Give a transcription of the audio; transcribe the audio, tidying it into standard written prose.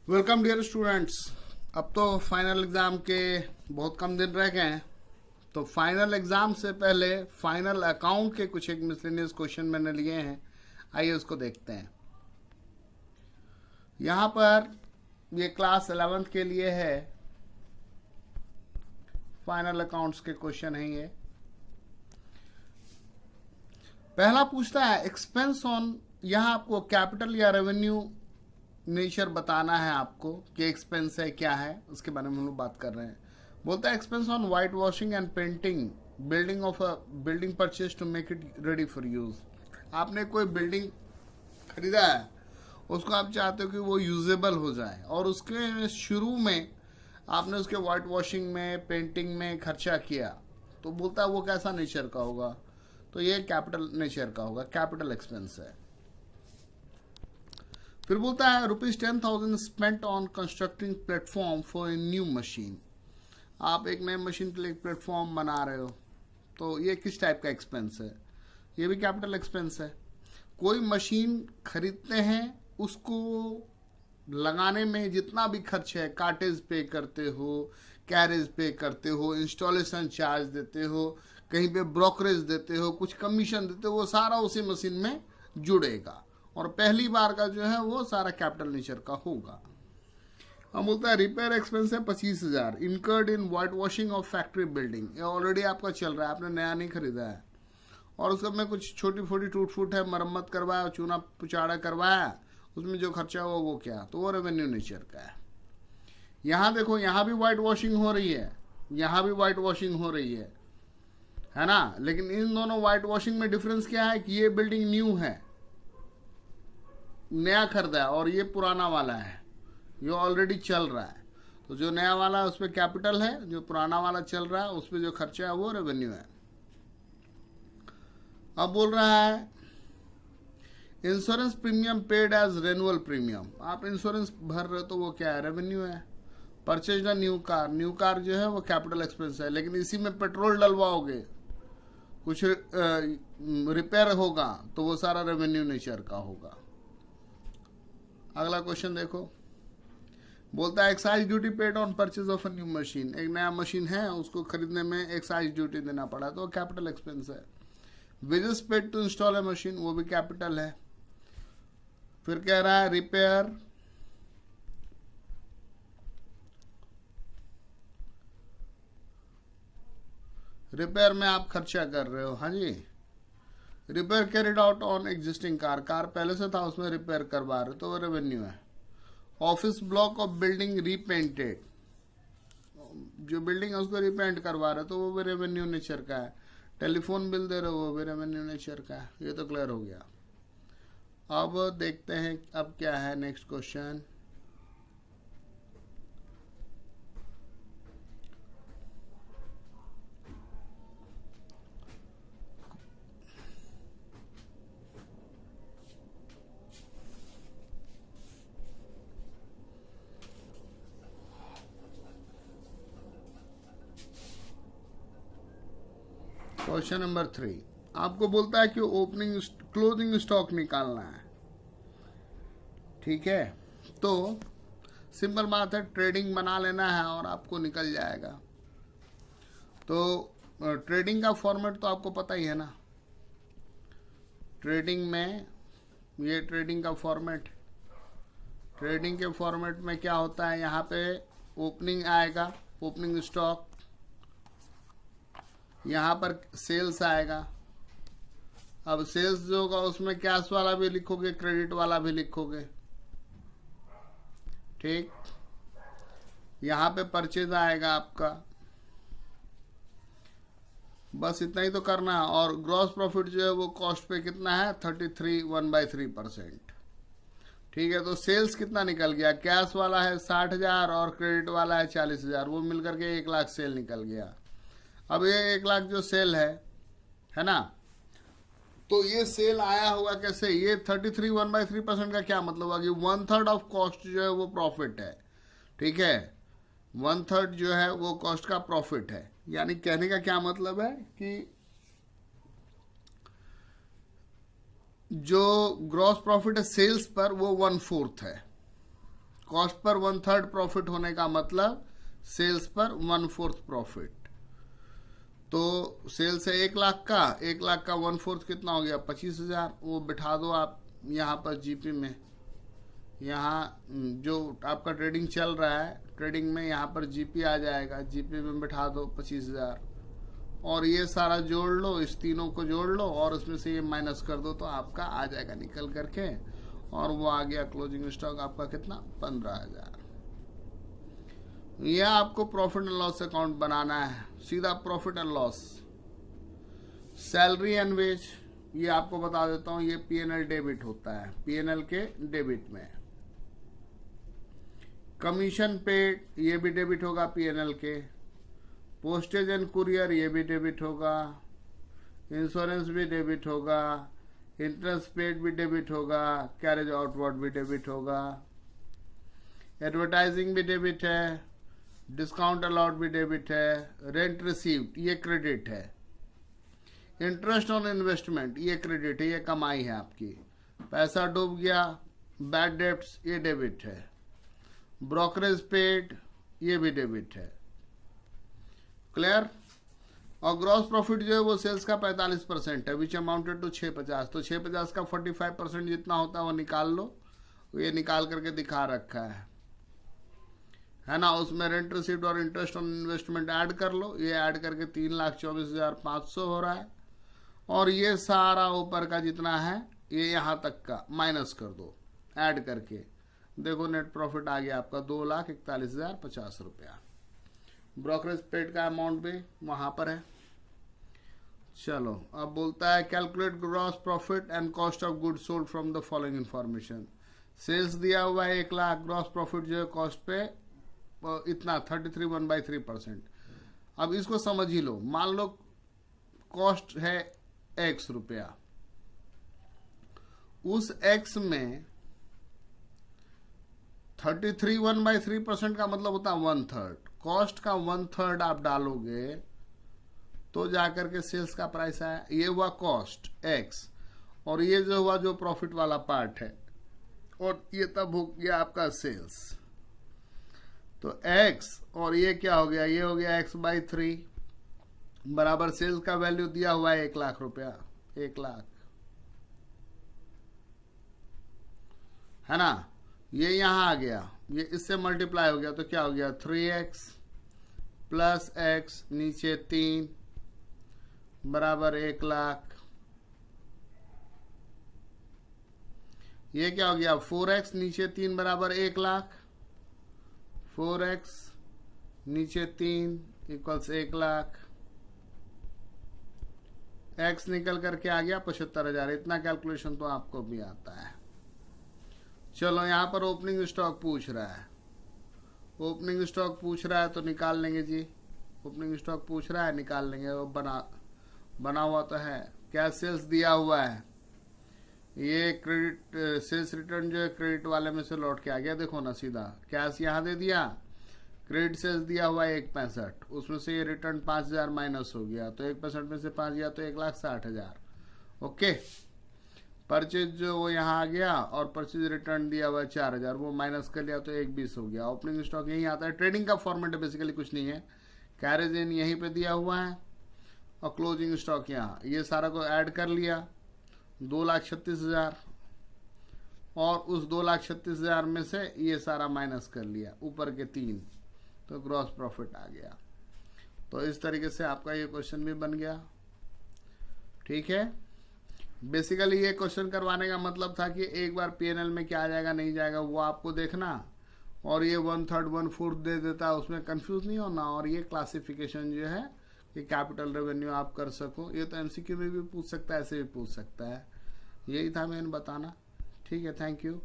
Welcome dear students. अब तो final exam के बहुत कम दिन रह गए हैं, तो फाइनल एग्ज़ाम से पहले फाइनल अकाउंट के कुछ एक मिसलेनियस क्वेश्चन मैंने लिए हैं। आइए उसको देखते हैं। यहाँ पर ये क्लास 11th के लिए है, फाइनल अकाउंट्स के क्वेश्चन हैं ये। पहला पूछता है एक्सपेंस ऑन, यहाँ आपको कैपिटल या रेवेन्यू नेचर बताना है आपको कि एक्सपेंस है क्या है, उसके बारे में हम लोग बात कर रहे हैं। बोलता है expense on white washing and painting building of a building purchase to make it ready for use. आपने कोई बिल्डिंग खरीदा है, उसको आप चाहते हो कि वो यूजेबल हो जाए, और उसके शुरू में आपने उसके वाइट वॉशिंग में पेंटिंग में खर्चा किया, तो बोलता है वो कैसा नेचर का होगा, तो ये कैपिटल नेचर का होगा, कैपिटल एक्सपेंस है। फिर बोलता है ₹10,000 spent on constructing platform for a new machine. आप एक नए मशीन के लिए प्लेटफॉर्म बना रहे हो, तो ये किस टाइप का एक्सपेंस है? ये भी कैपिटल एक्सपेंस है। कोई मशीन खरीदते हैं, उसको लगाने में जितना भी खर्च है, कार्टेज पे करते हो, कैरेज पे करते हो, इंस्टॉलेशन चार्ज देते हो, कहीं पे ब्रोकरेज देते हो, कुछ कमीशन देते हो, वो सारा उसी मशीन में जुड़ेगा, और पहली बार का जो है वो सारा कैपिटल नेचर का होगा। हम बोलता है रिपेयर एक्सपेंस है 25,000 incurred in white washing of factory building. ये ऑलरेडी आपका चल रहा है, आपने नया नहीं खरीदा है, और उसमें में कुछ छोटी फोटी टूट फूट है, मरम्मत करवाया, चूना पुचाड़ा करवाया, उसमें जो खर्चा हुआ वो क्या, तो वो रेवेन्यू नेचर का है। यहाँ देखो, यहाँ भी वाइट वॉशिंग हो रही है, यहाँ भी वाइट वॉशिंग हो रही है ना, लेकिन इन दोनों वाइट वॉशिंग में डिफरेंस क्या है कि ये बिल्डिंग न्यू है, नया खरीदा है, और ये पुराना वाला है, ये ऑलरेडी चल रहा है। तो जो नया वाला है उस पर कैपिटल है, जो पुराना वाला चल रहा है उस पर जो खर्चा है वो रेवेन्यू है। अब बोल रहा है insurance premium paid as renewal premium. आप इंश्योरेंस भर रहे हो तो वो क्या है, रेवेन्यू है। Purchase a new car, new car जो है वो कैपिटल एक्सपेंस है, लेकिन इसी में पेट्रोल डलवाओगे, कुछ रिपेयर होगा, तो वो सारा रेवेन्यू नेचर का होगा। अगला क्वेश्चन देखो, बोलता है excise duty paid on purchase of a new machine. एक नया मशीन है, उसको खरीदने में एक्साइज ड्यूटी देना पड़ा, तो कैपिटल एक्सपेंस है। Wages paid to install a machine, वो भी कैपिटल है। फिर कह रहा है रिपेयर, रिपेयर में आप खर्चा कर रहे हो, हाँ जी। Repair carried out on existing car, car पहले से था उसमें रिपेयर करवा रहे, तो वो रेवेन्यू है। Office block of building repainted, जो बिल्डिंग है उसको रीपेंट करवा रहे, तो वो भी रेवेन्यू नेचर का है। टेलीफोन बिल दे रहे हो, वो भी रेवेन्यू नेचर का है। ये तो क्लियर हो गया। अब देखते हैं अब क्या है नेक्स्ट क्वेश्चन। क्वेश्चन नंबर 3 आपको बोलता है कि ओपनिंग क्लोजिंग स्टॉक निकालना है, ठीक है। तो सिंपल बात है, ट्रेडिंग बना लेना है और आपको निकल जाएगा। तो ट्रेडिंग का फॉर्मेट तो आपको पता ही है ना। ट्रेडिंग में ये ट्रेडिंग का फॉर्मेट, ट्रेडिंग के फॉर्मेट में क्या होता है, यहाँ पे ओपनिंग आएगा, ओपनिंग स्टॉक, यहाँ पर सेल्स आएगा। अब सेल्स जो होगा उसमें कैश वाला भी लिखोगे, क्रेडिट वाला भी लिखोगे, ठीक। यहाँ पे परचेज आएगा आपका, बस इतना ही तो करना है। और ग्रॉस प्रॉफिट जो है वो कॉस्ट पे कितना है, 33.1/3%, ठीक है। तो सेल्स कितना निकल गया, कैश वाला है 60,000 और क्रेडिट वाला है 40,000, वो मिलकर के 1 लाख सेल निकल गया। अब ये 1 लाख जो सेल है ना, तो ये सेल आया होगा कैसे, ये 33.1/3% का क्या मतलब हुआ कि 1/3 ऑफ कॉस्ट जो है वो प्रॉफिट है, ठीक है। 1/3 जो है वो कॉस्ट का प्रॉफिट है। यानी कहने का क्या मतलब है कि जो ग्रॉस प्रॉफिट है सेल्स पर, वो 1/4 है, कॉस्ट पर 1/3 प्रॉफिट होने का मतलब सेल्स पर 1/4 प्रॉफिट। तो सेल्स है 1 लाख का, 1 लाख का 1/4 कितना हो गया 25,000। वो बिठा दो आप यहाँ पर जीपी में, यहाँ जो आपका ट्रेडिंग चल रहा है, ट्रेडिंग में यहाँ पर जीपी आ जाएगा, जीपी में बिठा दो 25,000 और ये सारा जोड़ लो, इस तीनों को जोड़ लो और उसमें से ये माइनस कर दो तो आपका आ जाएगा निकल करके, और वो आ गया क्लोजिंग स्टॉक आपका कितना 15,000। यह आपको प्रॉफिट एंड लॉस अकाउंट बनाना है, सीधा profit and loss. Salary and wage ये आपको बता देता हूं, ये पीएनएल डेबिट होता है, पीएनएल के डेबिट में। कमीशन पेड ये भी डेबिट होगा पीएनएल के। पोस्टेज एंड कुरियर ये भी डेबिट होगा। इंश्योरेंस भी डेबिट होगा। इंटरेस्ट पेड भी डेबिट होगा। कैरेज आउटवर्ड भी डेबिट होगा। एडवर्टाइजिंग भी डेबिट है। डिस्काउंट अलाउड भी डेबिट है। रेंट रिसीव्ड ये क्रेडिट है। इंटरेस्ट ऑन इन्वेस्टमेंट ये क्रेडिट है, ये कमाई है आपकी। पैसा डूब गया, बैड डेब्ट्स ये डेबिट है। ब्रोकरेज पेड ये भी डेबिट है। क्लियर। और ग्रॉस प्रॉफिट जो है वो सेल्स का 45% है, विच अमाउंटेड टू 650। तो 650 का 45% जितना होता है वो निकाल लो, ये निकाल करके दिखा रखा है ना। उसमें रेंट रिसीव्ड और इंटरेस्ट ऑन इन्वेस्टमेंट ऐड कर लो, ये ऐड करके 3,24,500 हो रहा है। और ये सारा ऊपर का जितना है ये यहाँ तक का माइनस कर दो ऐड करके, देखो नेट प्रॉफिट आ गया आपका 2,41,050 रुपया। ब्रोकरेज पेड का अमाउंट भी वहां पर है। चलो अब बोलता है calculate gross profit and cost of goods sold from the following information. Sales दिया हुआ है 1 लाख, ग्रॉस प्रॉफिट जो है कॉस्ट पे इतना 33.1/3%। अब इसको समझ ही लो, मान लो कॉस्ट है X रुपया, उस X में 33.1/3% का मतलब होता है 1/3। कॉस्ट का 1/3 आप डालोगे तो जाकर के सेल्स का प्राइस आया। ये हुआ कॉस्ट X और ये जो हुआ जो प्रॉफिट वाला पार्ट है, और ये तब हो गया आपका सेल्स। तो X और ये क्या हो गया, ये हो गया X/3 बराबर सेल्स का वैल्यू दिया हुआ है 1 लाख रुपया, 1 लाख है ना। ये यहां आ गया, ये इससे मल्टीप्लाई हो गया तो क्या हो गया 3x प्लस x नीचे 3 बराबर 1 लाख। ये क्या हो गया 4x नीचे 3 बराबर 1 लाख। 4x नीचे 3 इक्वल्स 1 लाख। x निकल करके आ गया 75,000। इतना कैलकुलेशन तो आपको भी आता है। चलो यहां पर ओपनिंग स्टॉक पूछ रहा है, ओपनिंग स्टॉक पूछ रहा है तो निकाल लेंगे जी। ओपनिंग स्टॉक पूछ रहा है निकाल लेंगे, वो बना हुआ तो है। क्या सेल्स दिया हुआ है, ये क्रेडिट सेल्स रिटर्न जो है क्रेडिट वाले में से लौट के आ गया। देखो ना सीधा कैश यहां दे दिया, क्रेडिट सेल्स दिया हुआ है 165, उसमें से ये रिटर्न 5,000 माइनस हो गया तो 1% में से 5 गया तो 1,60,000। ओके। परचेज जो वो यहाँ आ गया और परचेज रिटर्न दिया हुआ है 4,000, वो माइनस कर लिया तो 120 हो गया। ओपनिंग स्टॉक यहीं आता है, ट्रेडिंग का फॉर्मेट है बेसिकली, कुछ नहीं है। कैरेज इन यहीं पे दिया हुआ है और क्लोजिंग स्टॉक यहाँ, ये सारा को ऐड कर लिया 2,36,000 और उस 2,36,000 में से ये सारा माइनस कर लिया ऊपर के 3, तो ग्रॉस प्रॉफिट आ गया। तो इस तरीके से आपका ये क्वेश्चन भी बन गया। ठीक है। बेसिकली ये क्वेश्चन करवाने का मतलब था कि एक बार पीएनएल में क्या आ जाएगा नहीं जाएगा वो आपको देखना, और ये 1/3 1/4 दे देता है उसमें कंफ्यूज नहीं होना, और ये क्लासिफिकेशन जो है कि कैपिटल रेवेन्यू आप कर सको। ये तो एमसीक्यू में भी पूछ सकता है, ऐसे भी पूछ सकता है। यही था मैंने बताना। ठीक है, थैंक यू।